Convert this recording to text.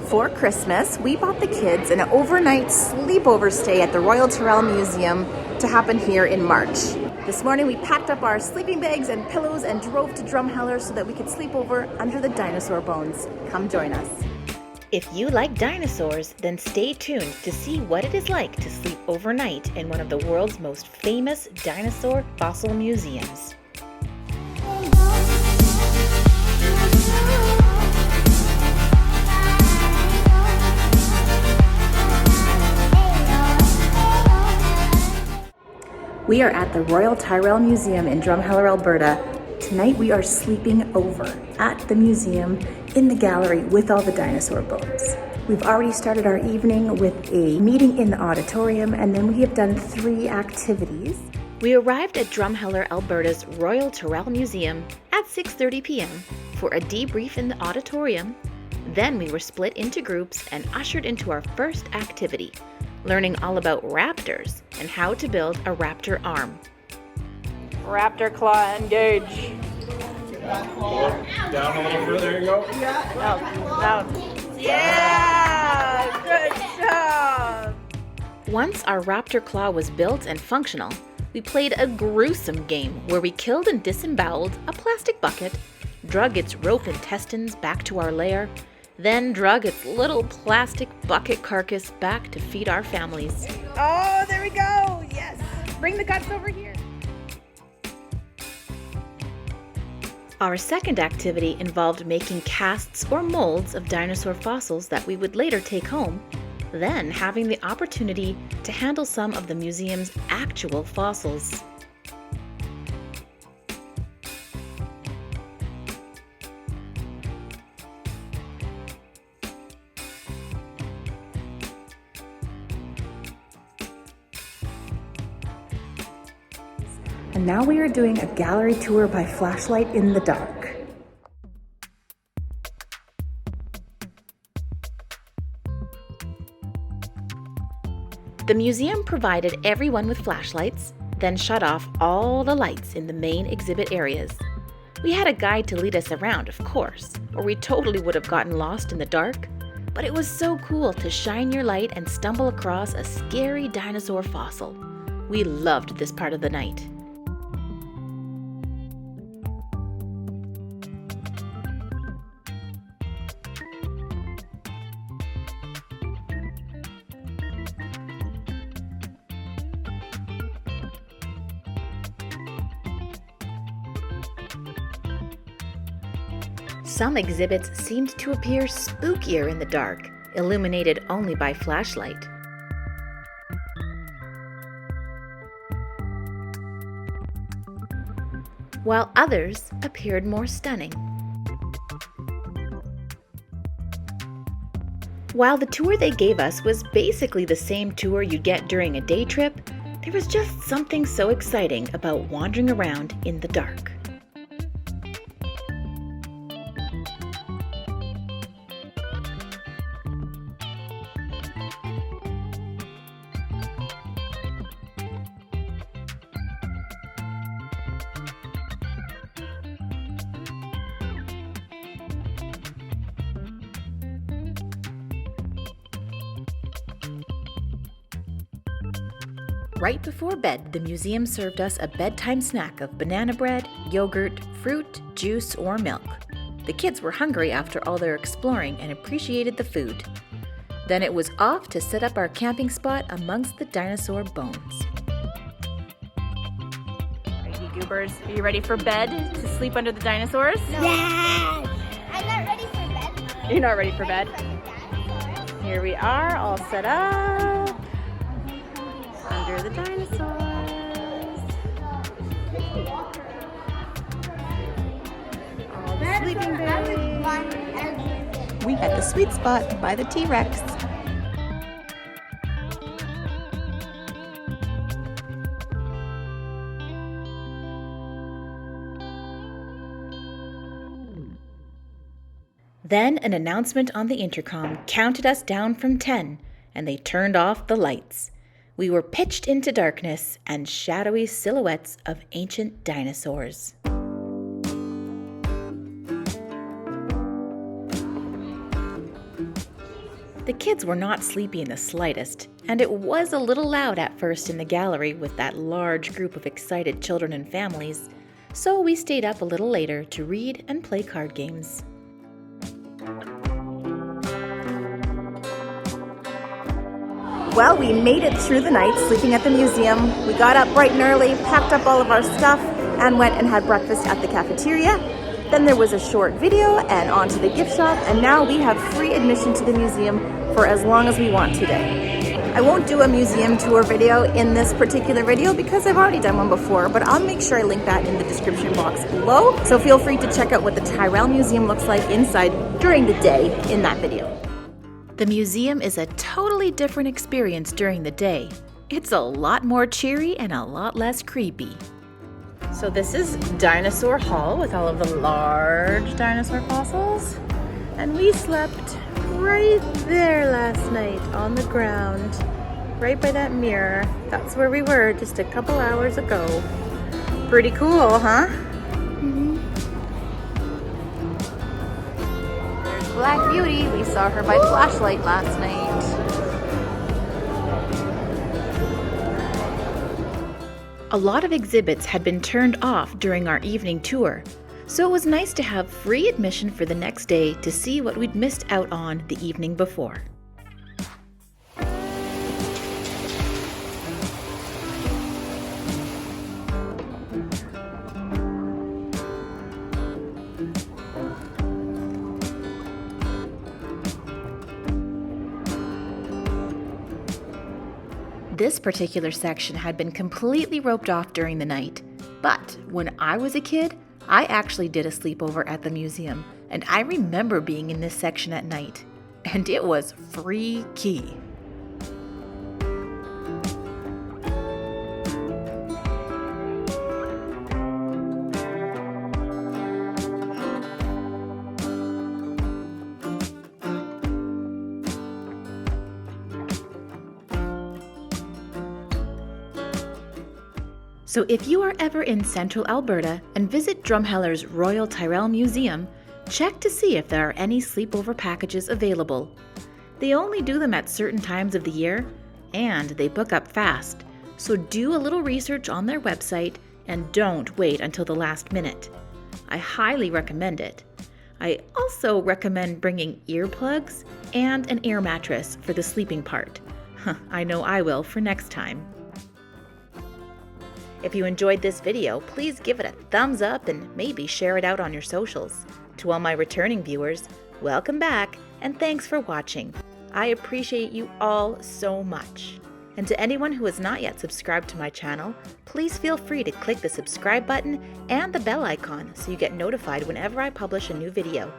for Christmas, we bought the kids an overnight sleepover stay at the Royal Tyrrell Museum to happen here in March. This morning we packed up our sleeping bags and pillows and drove to Drumheller so that we could sleep over under the dinosaur bones. Come join us. If you like dinosaurs, then stay tuned to see what it is like to sleep overnight in one of the world's most famous dinosaur fossil museums. We are at the Royal Tyrrell Museum in Drumheller, Alberta. Tonight we are sleeping over at the museum in the gallery with all the dinosaur bones. We've already started our evening with a meeting in the auditorium, and then we have done 3 activities. We arrived at Drumheller, Alberta's Royal Tyrrell Museum at 6:30 p.m. for a debrief in the auditorium. Then we were split into groups and ushered into our first activity, learning all about raptors and how to build a raptor arm. Raptor claw engage. Down a little further, there you go. Yeah, good job. Once our raptor claw was built and functional, we played a gruesome game where we killed and disemboweled a plastic bucket, drug its rope intestines back to our lair, then drug its little plastic bucket carcass back to feed our families. Oh, there we go. Yes. Bring the guts over here. Our second activity involved making casts or molds of dinosaur fossils that we would later take home, then having the opportunity to handle some of the museum's actual fossils. And now we are doing a gallery tour by flashlight in the dark. The museum provided everyone with flashlights, then shut off all the lights in the main exhibit areas. We had a guide to lead us around, of course, or we totally would have gotten lost in the dark, but it was so cool to shine your light and stumble across a scary dinosaur fossil. We loved this part of the night. Some exhibits seemed to appear spookier in the dark, illuminated only by flashlight. While others appeared more stunning. While the tour they gave us was basically the same tour you'd get during a day trip, there was just something so exciting about wandering around in the dark. Right before bed, the museum served us a bedtime snack of banana bread, yogurt, fruit, juice, or milk. The kids were hungry after all their exploring and appreciated the food. Then it was off to set up our camping spot amongst the dinosaur bones. Alrighty, goobers, are you ready for bed to sleep under the dinosaurs? No. Yes! I'm not ready for bed. You're not ready for bed? Here we are, all set up under the dinosaurs. All the sleeping bags. We had the sweet spot by the T-Rex. Then an announcement on the intercom counted us down from 10, and they turned off the lights. We were pitched into darkness and shadowy silhouettes of ancient dinosaurs. The kids were not sleepy in the slightest, and it was a little loud at first in the gallery with that large group of excited children and families, so we stayed up a little later to read and play card games. Well, we made it through the night sleeping at the museum. We got up bright and early, packed up all of our stuff, and went and had breakfast at the cafeteria. Then there was a short video and on to the gift shop, and now we have free admission to the museum for as long as we want today. I won't do a museum tour video in this particular video because I've already done one before, but I'll make sure I link that in the description box below. So feel free to check out what the Tyrrell Museum looks like inside during the day in that video. The museum is a totally different experience during the day. It's a lot more cheery and a lot less creepy. So this is Dinosaur Hall with all of the large dinosaur fossils. And we slept right there last night on the ground, right by that mirror. That's where we were just a couple hours ago. Pretty cool, huh? There's Black Beauty. We saw her by flashlight last night. A lot of exhibits had been turned off during our evening tour, so it was nice to have free admission for the next day to see what we'd missed out on the evening before. This particular section had been completely roped off during the night, but when I was a kid, I actually did a sleepover at the museum, and I remember being in this section at night, and it was freaky. So if you are ever in central Alberta and visit Drumheller's Royal Tyrrell Museum, check to see if there are any sleepover packages available. They only do them at certain times of the year, and they book up fast, so do a little research on their website and don't wait until the last minute. I highly recommend it. I also recommend bringing earplugs and an air mattress for the sleeping part. I know I will for next time. If you enjoyed this video, please give it a thumbs up and maybe share it out on your socials. To all my returning viewers, welcome back and thanks for watching. I appreciate you all so much. And to anyone who has not yet subscribed to my channel, please feel free to click the subscribe button and the bell icon so you get notified whenever I publish a new video.